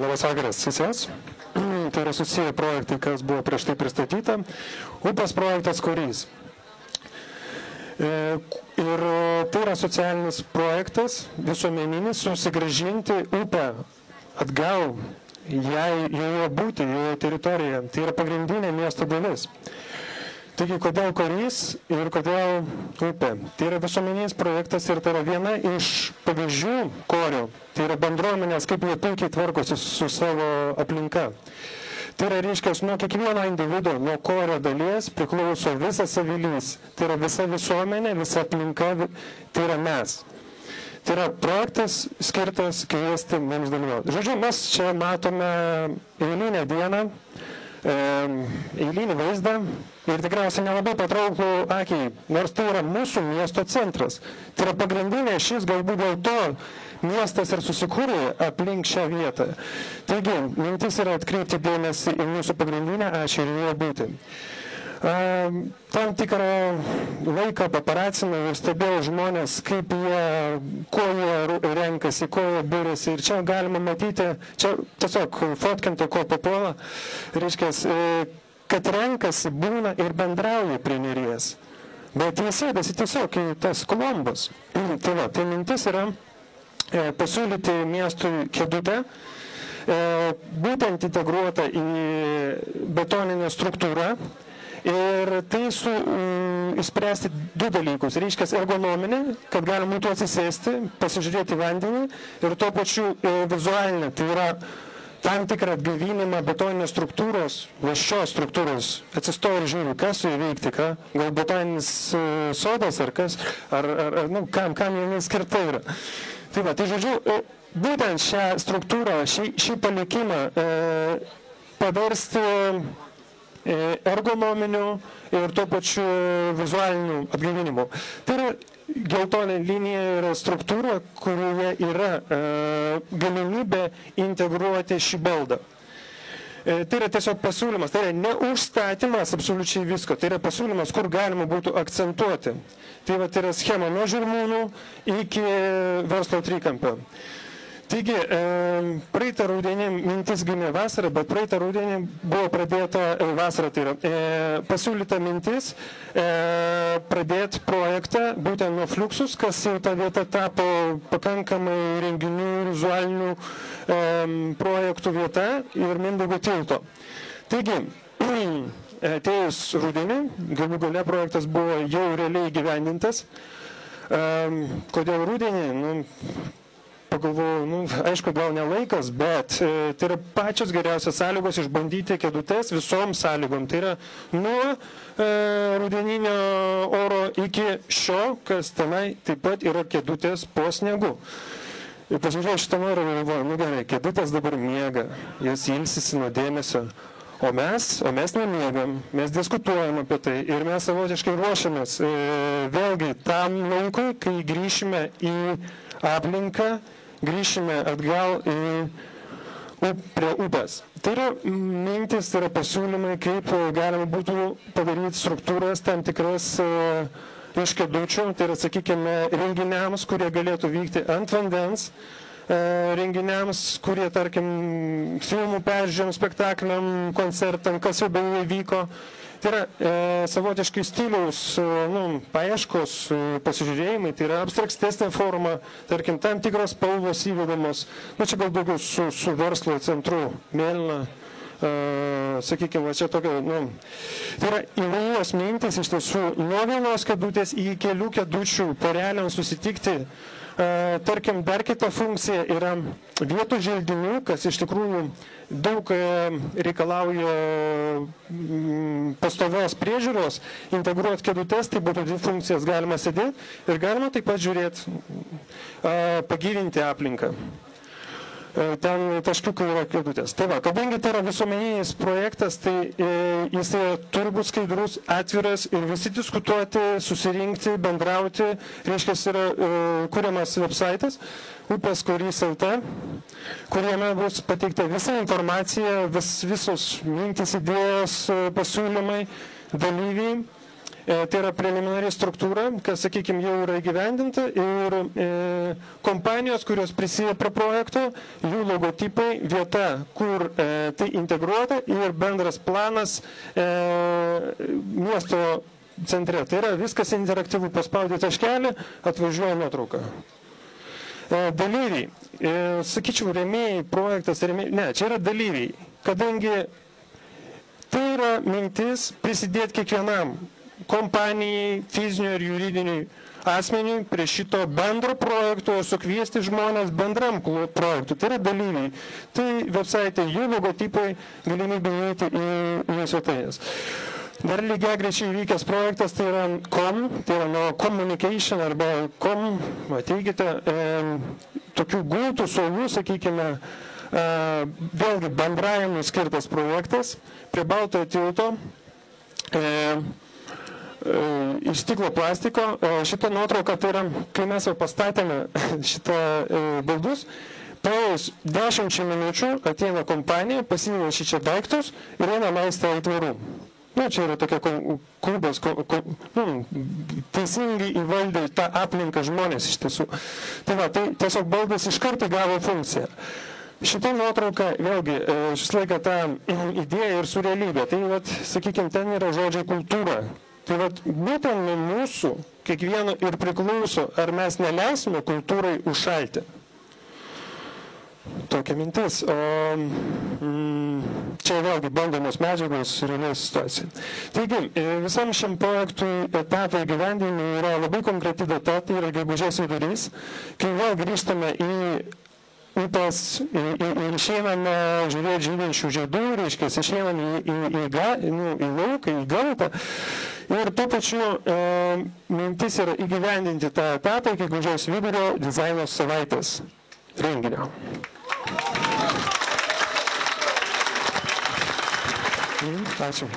Labas vakaras visiems. Tai yra susiję projektai, kas buvo prieš tai pristatyta. Upės projektas Korys. Ir tai yra socialinis projektas, visuomeninis, susigrąžinti upę atgal, joje būti, joje teritorijoje. Tai yra pagrindinė miesto dalis. Taigi, kodėl Korys ir kodėl upė? Tai yra visuomeninis projektas ir tai yra viena iš pavyzdžių Korio. Tai yra bendruomenės, kaip jie puikiai tvarkosi su savo aplinka. Tai yra, reiškia, nuo kiekvieno individo, nuo Korio dalies priklauso visas avilys. Tai yra visa visuomenė, visa aplinka, tai yra mes. Tai yra projektas skirtas kviesti mums dalyvauti. Žodžiu, mes čia matome eilinę dieną, eilinį vaizdą ir tikriausiai nelabai patrauklų akiai, nors tai yra mūsų miesto centras. Tai yra pagrindinė šis, galbūt dėl to miestas ir susikūrė aplink šią vietą. Taigi, mintis yra atkreipti dėmesį į mūsų pagrindinę ašį ir joje būti. Tam tikrą laiką paparacino ir stebėjau žmonės, kaip jie, ko jie renkasi, ko jie būrėsi. Ir čia galima matyti, čia tiesiog fotkinto, ko papuola, reiškia, kad renkasi, būna ir bendrauja prie Neries. Bet jie sėdasi tiesiog į tas kolombas. Tai mintis yra pasiūlyti miestui kėdutę, būtent integruota į betoninę struktūrą. Ir tai išspręsti du dalykus. Reiškia ergonominė, kad galima būtų atsisėsti, pasižiūrėti vandenį ir tuo pačiu vizualinė. Tai yra tam tikrą atgaivinimą betoninės struktūros, šios struktūros. Atsistoja ir žiūri, kas su įveikti, ką? Gal botaninis sodas ar kas, kam jinai skirta yra. Tai va, tai žodžiu, būtent šią struktūrą, šį palikimą paversti ergonominiu ir tuo pačiu vizualiniu atgaivinimu. Tai yra geltonė linija yra struktūra, kurioje yra galimybė integruoti šį baldą. Tai yra tiesiog pasiūlymas, tai yra ne užstatymas absoliučiai visko, tai yra pasiūlymas, kur galima būtų akcentuoti. Tai va, tai yra schema nuo Žirmūnų iki verslo trikampio. Taigi, praeitą rudenį mintis gimė vasarą, bet praeitą rudenį buvo pradėta vasarą, tai yra pasiūlyta mintis pradėti projektą būtent nuo Fluxus, kas jau ta vieta tapo pakankamai renginių, vizualinių projektų vieta ir Mindaugo tilto. Taigi, atėjus rudenį, galų gale projektas buvo jau realiai įgyvendintas. Kodėl rudenį? Pagalvojau, aišku, gal ne laikas, bet tai yra pačios geriausios sąlygos išbandyti kėdutes visom sąlygom. Tai yra nuo rudeninio oro iki šio, kas tenai taip pat yra kėdutės po sniegu. Ir pasižiūrėjau šitą norą ir galvoju, gerai, kėdutės dabar miega, jos ilsisi nuo dėmesio. O mes nemiegam, mes diskutuojam apie tai ir mes savotiškai ruošiamės vėlgi tam laikui, kai grįšime į aplinką, grįšime atgal prie upės. Tai yra mintis, tai yra pasiūlymai, kaip galima būtų padaryti struktūras tam tikras iš kėdučių, tai yra, sakykime, renginiams, kurie galėtų vykti ant vandens, renginiams, kurie, tarkim, filmų peržiūrėm, spektakliam, koncertam, kas jau beje vyko. Tai yra savotiškai stiliaus paieškos pasižiūrėjimai, tai yra abstrakstesnė forma, tarkim, tam tikros spalvos įvedamos, čia gal daugiau su verslo centru, mėlyna, sakykime, čia tokia, tai yra įvairios mintys iš tiesų nuo vienos kėdutės į kelių kėdučių poreliam susitikti. Tarkim, dar kita funkcija yra vietų želdinių, kas iš tikrųjų daug reikalauja pastovios priežiūros, integruoti kėdutes, tai būtų dvi funkcijas, galima sėdėti ir galima taip pat žiūrėti, pagyvinti aplinką. Ten taškiukai yra kėdutės. Tai va, kadangi tai yra visuomeninis projektas, tai jis turi būti skaidrus, atviras ir visi diskutuoti, susirinkti, bendrauti. Reiškia, yra kuriamas websaitas Upės Korys LT, kuriame bus pateikta visa informacija, visos mintys, idėjos, pasiūlymai, dalyviai. Tai yra preliminari struktūra, kas, sakykime, jau yra įgyvendinta ir kompanijos, kurios prisideda prie projekto, jų logotipai, vieta, kur tai integruota ir bendras planas miesto centre. Tai yra viskas interaktyvu, paspaudė taškelį, atvažiuoja nuotrauka. Dalyviai, sakyčiau, rėmėjai, projektas, ne, čia yra dalyviai, kadangi tai yra mintis prisidėti kiekvienam kompanijai, fiziniui ir juridiniui asmeniui prie šito bendro projekto, sukviesti žmonės bendram projektui. Tai yra dalyviai. Tai website, jų logotipai, galimybė įeiti į svetainės. Dar lygiagrečiai vykęs projektas, tai yra COM, tai yra nuo communication arba COM, ateikite, tokių gultų suolų, sakykime, vėlgi bendravimui skirtas projektas prie Baltojo tilto. Iš stiklo plastiko. Šitą nuotrauką, tai yra, kai mes jau pastatėme šitą baldus, praėjus 10 minučių ateina kompanija, pasideda šičia daiktus ir eina maistą ant tvorų. Čia yra tokia klubas, teisingai įvaldė tą aplinką žmonės iš tiesų. Tai tiesiog baldas iš karto gavo funkciją. Šitą nuotrauką, vėlgi, šis laiką tą idėją ir su realybė. Tai, sakykime, ten yra žodžiai kultūra. Tai būtent nuo mūsų kiekvieno ir priklauso, ar mes neleisime kultūrai užšalti. Tokia mintis. O čia vėlgi bandomos medžiagos realiai situacija. Taigi, visam šiam projektui etato įgyvendinimui yra labai konkreti data, tai yra gegužės vidurys, kai vėl grįžtame į upės ir išeiname žiūrėti žydinčių žiedų, reiškia, išeiname į lauką, į gamtą. Ir tuo pačiu mintis yra įgyvendinti tą etapą iki gegužės vidurio dizaino savaitės renginio. Ačiū.